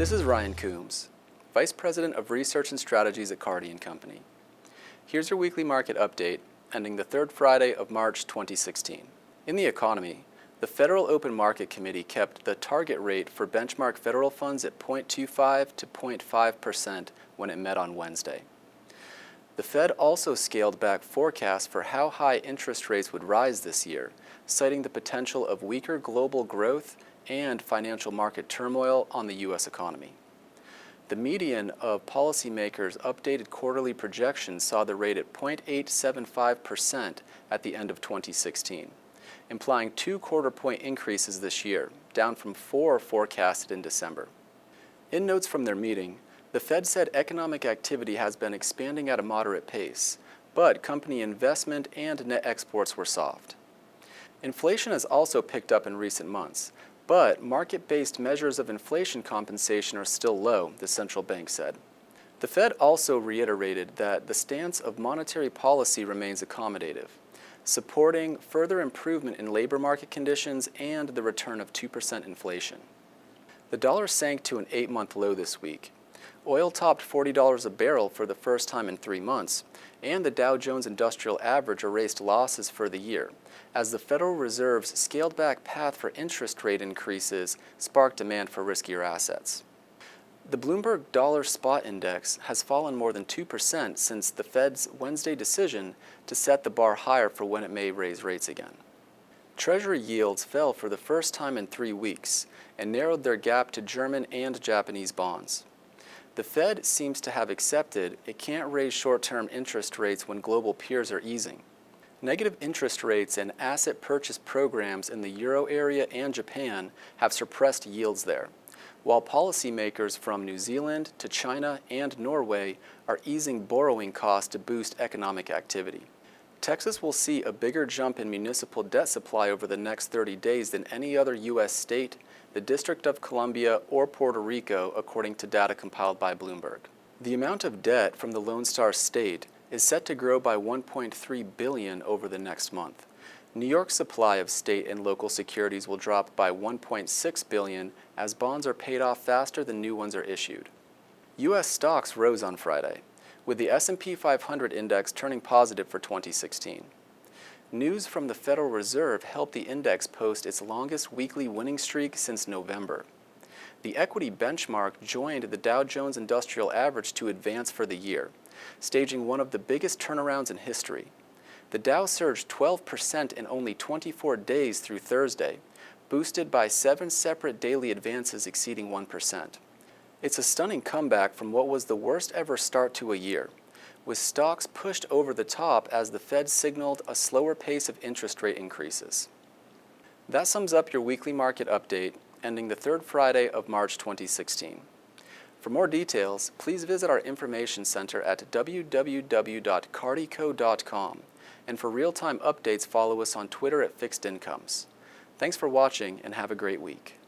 This is Ryan Coombs, Vice President of Research and Strategies at Carty & Company. Here's your weekly market update ending the third Friday of March 2016. In the economy, the Federal Open Market Committee kept the target rate for benchmark federal funds at 0.25 to 0.5% when it met on Wednesday. The Fed also scaled back forecasts for how high interest rates would rise this year, citing the potential of weaker global growth and financial market turmoil on the U.S. economy. The median of policymakers' updated quarterly projections saw the rate at 0.875% at the end of 2016, implying 2 quarter-point increases this year, down from 4 forecasted in December. In notes from their meeting, the Fed said economic activity has been expanding at a moderate pace, but company investment and net exports were soft. Inflation has also picked up in recent months, but market-based measures of inflation compensation are still low, the central bank said. The Fed also reiterated that the stance of monetary policy remains accommodative, supporting further improvement in labor market conditions and the return of 2% inflation. The dollar sank to an 8-month low this week. Oil topped $40 a barrel for the first time in 3 months, and the Dow Jones Industrial Average erased losses for the year, as the Federal Reserve's scaled-back path for interest rate increases sparked demand for riskier assets. The Bloomberg Dollar Spot Index has fallen more than 2% since the Fed's Wednesday decision to set the bar higher for when it may raise rates again. Treasury yields fell for the first time in 3 weeks and narrowed their gap to German and Japanese bonds. The Fed seems to have accepted it can't raise short-term interest rates when global peers are easing. Negative interest rates and asset purchase programs in the Euro area and Japan have suppressed yields there, while policymakers from New Zealand to China and Norway are easing borrowing costs to boost economic activity. Texas will see a bigger jump in municipal debt supply over the next 30 days than any other U.S. state, the District of Columbia, or Puerto Rico, according to data compiled by Bloomberg. The amount of debt from the Lone Star State is set to grow by $1.3 billion over the next month. New York's supply of state and local securities will drop by $1.6 billion as bonds are paid off faster than new ones are issued. U.S. stocks rose on Friday, with the S&P 500 index turning positive for 2016. News from the Federal Reserve helped the index post its longest weekly winning streak since November. The equity benchmark joined the Dow Jones Industrial Average to advance for the year, staging one of the biggest turnarounds in history. The Dow surged 12% in only 24 days through Thursday, boosted by 7 separate daily advances exceeding 1%. It's a stunning comeback from what was the worst ever start to a year, with stocks pushed over the top as the Fed signaled a slower pace of interest rate increases. That sums up your weekly market update, ending the third Friday of March 2016. For more details, please visit our information center at www.cartyco.com, and for real-time updates, follow us on Twitter at Fixed Incomes. Thanks for watching and have a great week.